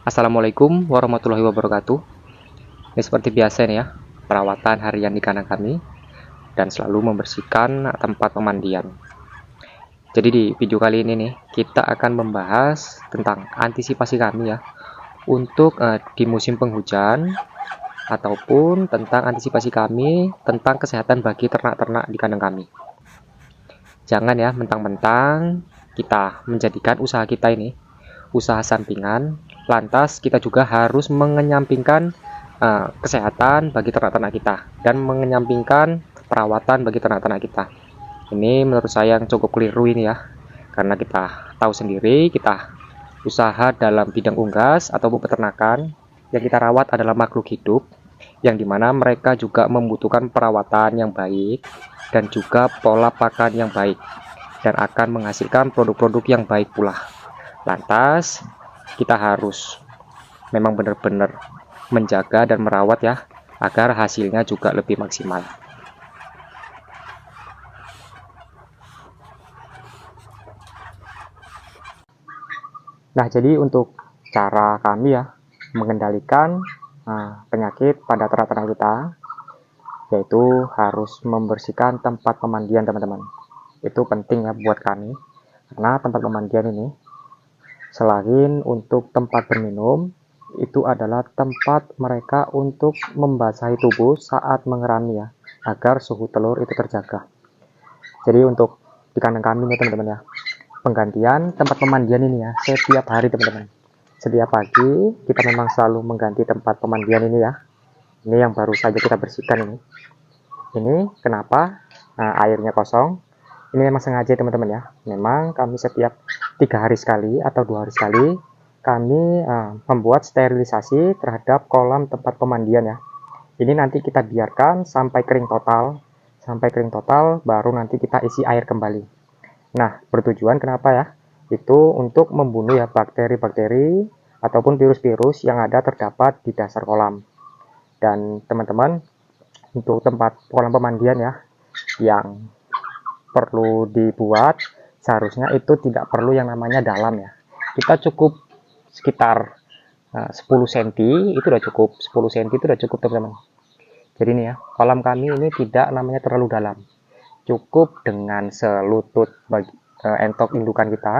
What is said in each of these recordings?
Assalamualaikum warahmatullahi wabarakatuh. Ini seperti biasa nih ya, perawatan harian di kandang kami dan selalu membersihkan tempat pemandian. Jadi di video kali ini nih, kita akan membahas tentang antisipasi kami ya untuk di musim penghujan ataupun tentang antisipasi kami tentang kesehatan bagi ternak-ternak di kandang kami. Jangan ya mentang-mentang kita menjadikan usaha kita ini usaha sampingan, lantas kita juga harus mengenyampingkan kesehatan bagi ternak-ternak kita dan mengenyampingkan perawatan bagi ternak-ternak kita. Ini menurut saya yang cukup keliru ini ya, karena kita tahu sendiri kita usaha dalam bidang unggas ataupun peternakan yang kita rawat adalah makhluk hidup yang dimana mereka juga membutuhkan perawatan yang baik dan juga pola pakan yang baik dan akan menghasilkan produk-produk yang baik pula. Lantas kita harus memang benar-benar menjaga dan merawat ya, agar hasilnya juga lebih maksimal. Nah, jadi untuk cara kami ya mengendalikan penyakit pada ternak-ternak kita, yaitu harus membersihkan tempat pemandian teman-teman. Itu penting ya buat kami, karena tempat pemandian ini selain untuk tempat berminum, itu adalah tempat mereka untuk membasahi tubuh saat mengerami ya, agar suhu telur itu terjaga. Jadi untuk di kandang kami nih teman-teman ya, penggantian tempat pemandian ini ya, setiap hari teman-teman. Setiap pagi kita memang selalu mengganti tempat pemandian ini ya. Ini yang baru saja kita bersihkan ini. Ini kenapa airnya kosong? Ini memang sengaja teman-teman ya. Memang kami setiap 3 hari sekali atau 2 hari sekali kami membuat sterilisasi terhadap kolam tempat pemandian ya. Ini nanti kita biarkan sampai kering total. Sampai kering total baru nanti kita isi air kembali. Nah, bertujuan kenapa ya? Itu untuk membunuh ya bakteri-bakteri ataupun virus-virus yang ada terdapat di dasar kolam. Dan teman-teman, untuk tempat kolam pemandian ya yang perlu dibuat, seharusnya itu tidak perlu yang namanya dalam ya. Kita cukup sekitar 10 cm itu udah cukup. 10 cm itu udah cukup teman-teman. Jadi ini ya, kolam kami ini tidak namanya terlalu dalam. Cukup dengan selutut bagi entok indukan kita.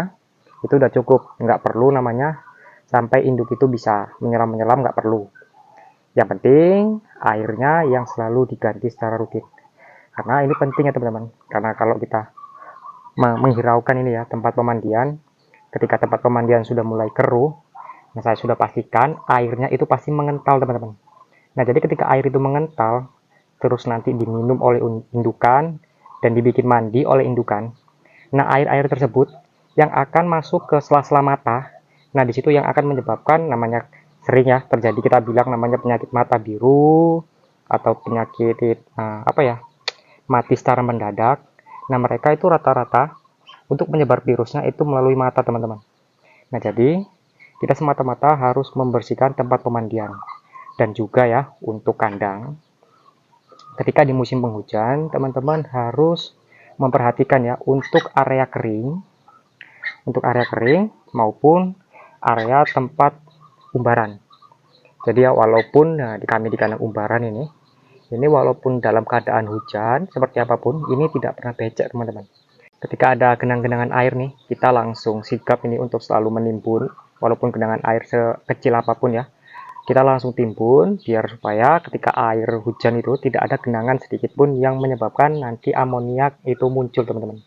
Itu udah cukup, nggak perlu namanya sampai induk itu bisa menyelam-menyelam, nggak perlu. Yang penting airnya yang selalu diganti secara rutin. Karena ini penting ya teman-teman, karena kalau kita menghiraukan ini ya tempat pemandian, ketika tempat pemandian sudah mulai keruh, nah saya sudah pastikan airnya itu pasti mengental teman-teman. Nah jadi ketika air itu mengental, terus nanti diminum oleh indukan dan dibikin mandi oleh indukan, nah air-air tersebut yang akan masuk ke sela-sela mata, nah disitu yang akan menyebabkan namanya sering ya terjadi kita bilang namanya penyakit mata biru atau penyakit apa ya, mati secara mendadak. Nah mereka itu rata-rata untuk menyebar virusnya itu melalui mata teman-teman. Nah jadi kita semata-mata harus membersihkan tempat pemandian dan juga ya untuk kandang. Ketika di musim penghujan teman-teman harus memperhatikan ya untuk area kering, maupun area tempat umbaran. Jadi ya walaupun di kami di kandang umbaran ini walaupun dalam keadaan hujan seperti apapun, ini tidak pernah becek teman-teman. Ketika ada genang-genangan air nih, kita langsung sigap ini untuk selalu menimbun, walaupun genangan air sekecil apapun ya. Kita langsung timbun, biar supaya ketika air hujan itu tidak ada genangan sedikit pun yang menyebabkan nanti amoniak itu muncul teman-teman.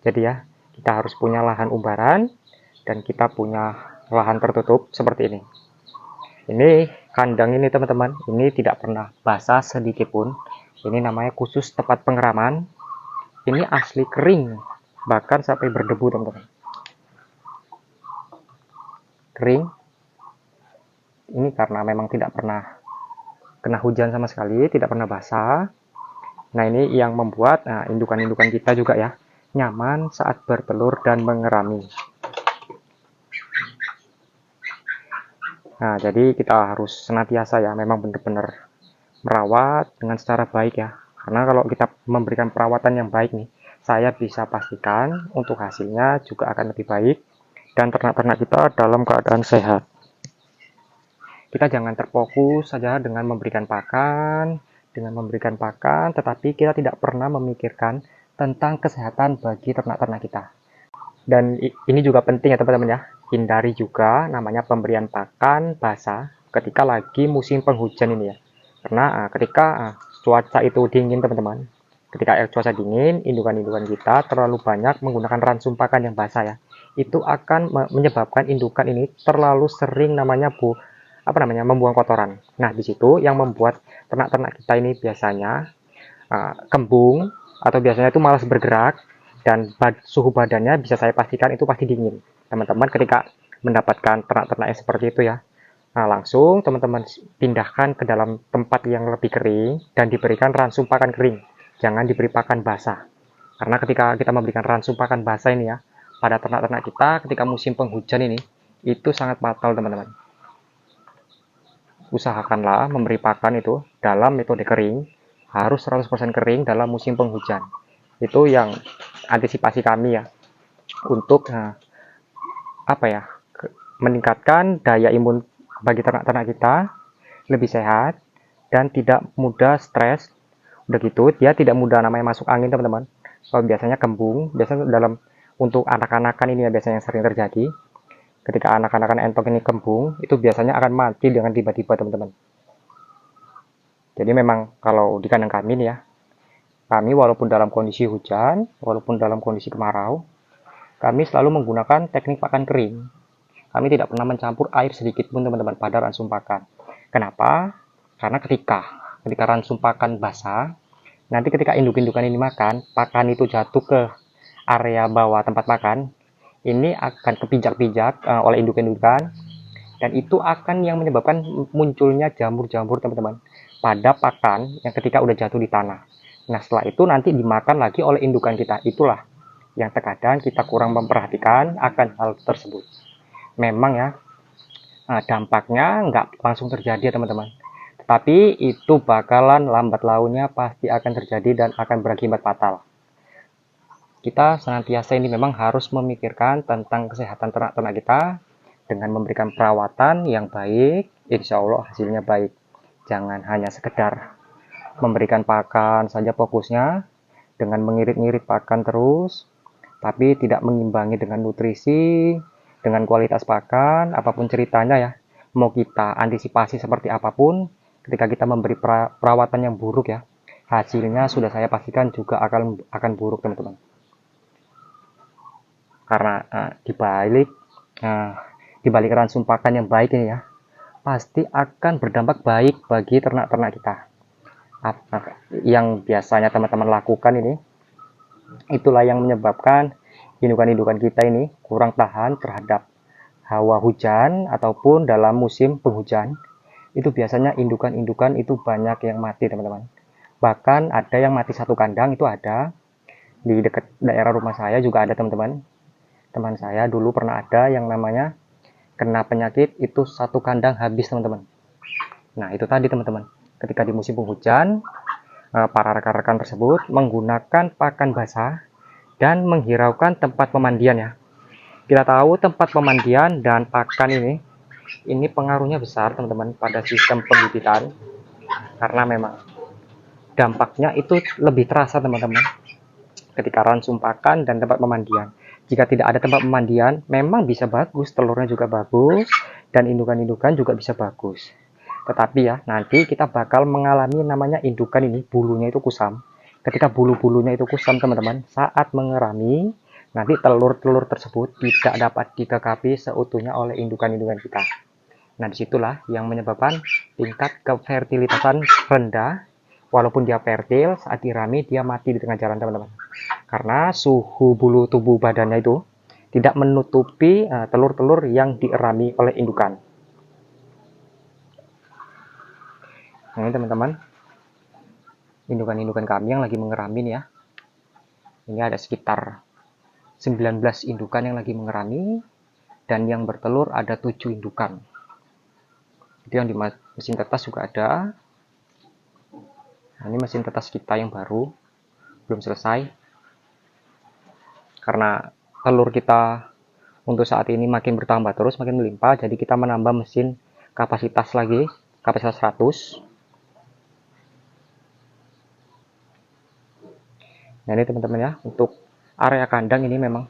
Jadi ya, kita harus punya lahan umbaran, dan kita punya lahan tertutup seperti ini. Ini kandang ini teman-teman, ini tidak pernah basah sedikit pun. Ini namanya khusus tempat pengeraman. Ini asli kering, bahkan sampai berdebu teman-teman. Kering. Ini karena memang tidak pernah kena hujan sama sekali, tidak pernah basah. Nah ini yang membuat indukan-indukan kita juga ya nyaman saat bertelur dan mengerami. Nah, jadi kita harus senantiasa ya memang benar-benar merawat dengan secara baik ya. Karena kalau kita memberikan perawatan yang baik nih, saya bisa pastikan untuk hasilnya juga akan lebih baik dan ternak-ternak kita dalam keadaan sehat. kita jangan terfokus saja dengan memberikan pakan, tetapi kita tidak pernah memikirkan tentang kesehatan bagi ternak-ternak kita. Dan ini juga penting ya teman-teman ya, hindari juga namanya pemberian pakan basah ketika lagi musim penghujan ini ya. Karena ketika cuaca itu dingin teman-teman, ketika cuaca dingin, indukan-indukan kita terlalu banyak menggunakan ransum pakan yang basah ya, itu akan menyebabkan indukan ini terlalu sering membuang kotoran. Nah, di situ yang membuat ternak-ternak kita ini biasanya kembung atau biasanya itu malas bergerak, dan suhu badannya bisa saya pastikan itu pasti dingin. Teman-teman ketika mendapatkan ternak-ternak yang seperti itu ya, nah langsung teman-teman pindahkan ke dalam tempat yang lebih kering dan diberikan ransum pakan kering. Jangan diberi pakan basah. Karena ketika kita memberikan ransum pakan basah ini ya, pada ternak-ternak kita ketika musim penghujan ini, itu sangat fatal teman-teman. Usahakanlah memberi pakan itu dalam metode kering, harus 100% kering dalam musim penghujan. Itu yang antisipasi kami ya, untuk meningkatkan daya imun bagi ternak-ternak kita, lebih sehat dan tidak mudah stres. Udah gitu dia tidak mudah namanya masuk angin teman-teman. Kalau biasanya kembung, biasanya untuk anak-anakan ini ya biasanya yang sering terjadi. Ketika anak-anakan entok ini kembung, itu biasanya akan mati dengan tiba-tiba teman-teman. Jadi memang kalau di kandang kami nih ya, kami walaupun dalam kondisi hujan, walaupun dalam kondisi kemarau, kami selalu menggunakan teknik pakan kering. Kami tidak pernah mencampur air sedikit pun teman-teman pada ransum pakan. Kenapa? Karena ketika ransum pakan basah, nanti ketika induk-indukan ini makan, pakan itu jatuh ke area bawah tempat makan, ini akan kepijak-pijak oleh induk-indukan, dan itu akan yang menyebabkan munculnya jamur-jamur teman-teman pada pakan yang ketika udah jatuh di tanah. Nah setelah itu nanti dimakan lagi oleh indukan kita. Itulah yang terkadang kita kurang memperhatikan akan hal tersebut. Memang ya dampaknya nggak langsung terjadi ya teman-teman, tapi itu bakalan lambat launnya pasti akan terjadi dan akan berakibat fatal. Kita senantiasa ini memang harus memikirkan tentang kesehatan ternak-ternak kita dengan memberikan perawatan yang baik, insya Allah hasilnya baik. Jangan hanya sekedar memberikan pakan saja fokusnya, dengan mengirit-ngirit pakan terus, tapi tidak mengimbangi dengan nutrisi, dengan kualitas pakan, apapun ceritanya ya. Mau kita antisipasi seperti apapun, ketika kita memberi perawatan yang buruk ya, hasilnya sudah saya pastikan juga akan buruk teman-teman. Karena dibalik ransum pakan yang baik ini ya, pasti akan berdampak baik bagi ternak-ternak kita. Yang biasanya teman-teman lakukan ini, itulah yang menyebabkan indukan-indukan kita ini kurang tahan terhadap hawa hujan ataupun dalam musim penghujan. Itu biasanya indukan-indukan itu banyak yang mati teman-teman. Bahkan ada yang mati satu kandang, itu ada di dekat daerah rumah saya juga ada teman-teman. Teman saya dulu pernah ada yang namanya kena penyakit itu satu kandang habis teman-teman. Nah itu tadi teman-teman, ketika di musim penghujan, para rekan-rekan tersebut menggunakan pakan basah dan menghiraukan tempat pemandian ya. Kita tahu tempat pemandian dan pakan ini pengaruhnya besar teman-teman pada sistem pembibitan, karena memang dampaknya itu lebih terasa teman-teman ketika ransum pakan dan tempat pemandian. Jika tidak ada tempat pemandian, memang bisa bagus, telurnya juga bagus, dan indukan-indukan juga bisa bagus. Tetapi ya, nanti kita bakal mengalami namanya indukan ini, bulunya itu kusam. Ketika bulu-bulunya itu kusam teman-teman, saat mengerami, nanti telur-telur tersebut tidak dapat dikekapi seutuhnya oleh indukan-indukan kita. Nah, disitulah yang menyebabkan tingkat kefertilitasan rendah. Walaupun dia fertil, saat dirami dia mati di tengah jalan teman-teman. Karena suhu bulu tubuh badannya itu tidak menutupi telur-telur yang dierami oleh indukan. Nah ini teman-teman, indukan-indukan kami yang lagi mengerami nih ya. Ini ada sekitar 19 indukan yang lagi mengerami, dan yang bertelur ada 7 indukan. Itu yang di mesin tetes juga ada. Nah, ini mesin tetes kita yang baru, belum selesai. Karena telur kita untuk saat ini makin bertambah terus, makin melimpah, jadi kita menambah mesin kapasitas 100. Nah ini teman-teman ya, untuk area kandang ini memang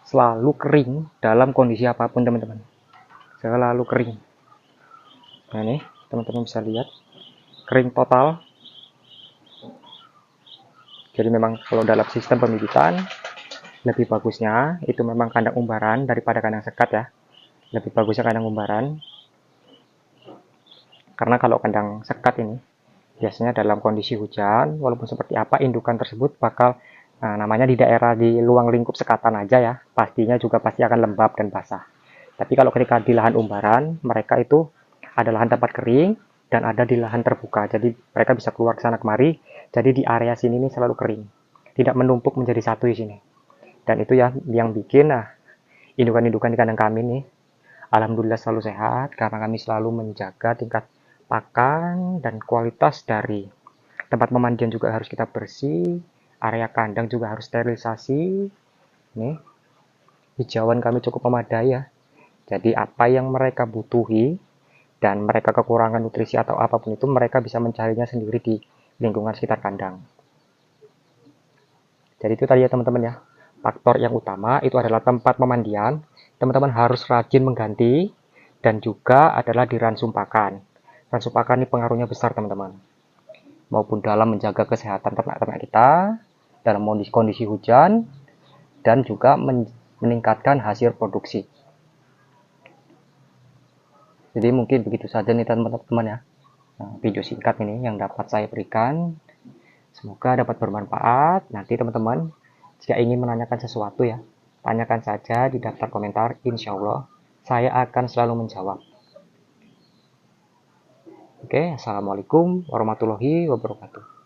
selalu kering dalam kondisi apapun teman-teman, selalu kering. Nah ini teman-teman bisa lihat kering total. Jadi memang kalau dalam sistem pembibitan lebih bagusnya itu memang kandang umbaran daripada kandang sekat ya, lebih bagusnya kandang umbaran. Karena kalau kandang sekat ini biasanya dalam kondisi hujan, walaupun seperti apa indukan tersebut bakal namanya di daerah di luang lingkup sekatan aja ya, pastinya juga pasti akan lembab dan basah. Tapi kalau ketika di lahan umbaran, mereka itu ada lahan tempat kering dan ada di lahan terbuka. Jadi mereka bisa keluar ke sana kemari. Jadi di area sini ini selalu kering, tidak menumpuk menjadi satu di sini. Dan itu ya yang bikin indukan-indukan di kandang kami nih alhamdulillah selalu sehat, karena kami selalu menjaga tingkat pakan dan kualitas dari tempat pemandian juga harus kita bersih, area kandang juga harus sterilisasi. Nih, hijauan kami cukup memadai ya. Jadi apa yang mereka butuhi dan mereka kekurangan nutrisi atau apapun itu mereka bisa mencarinya sendiri di lingkungan sekitar kandang. Jadi itu tadi ya teman-teman ya. Faktor yang utama itu adalah tempat pemandian. Teman-teman harus rajin mengganti dan juga adalah di ransum pakan. Ransum pakan ini pengaruhnya besar teman-teman. Maupun dalam menjaga kesehatan ternak-ternak kita, dalam kondisi hujan, dan juga meningkatkan hasil produksi. Jadi mungkin begitu saja nih teman-teman ya, video singkat ini yang dapat saya berikan. Semoga dapat bermanfaat. Nanti teman-teman jika ingin menanyakan sesuatu ya, tanyakan saja di daftar komentar. Insya Allah saya akan selalu menjawab. Oke, assalamualaikum warahmatullahi wabarakatuh.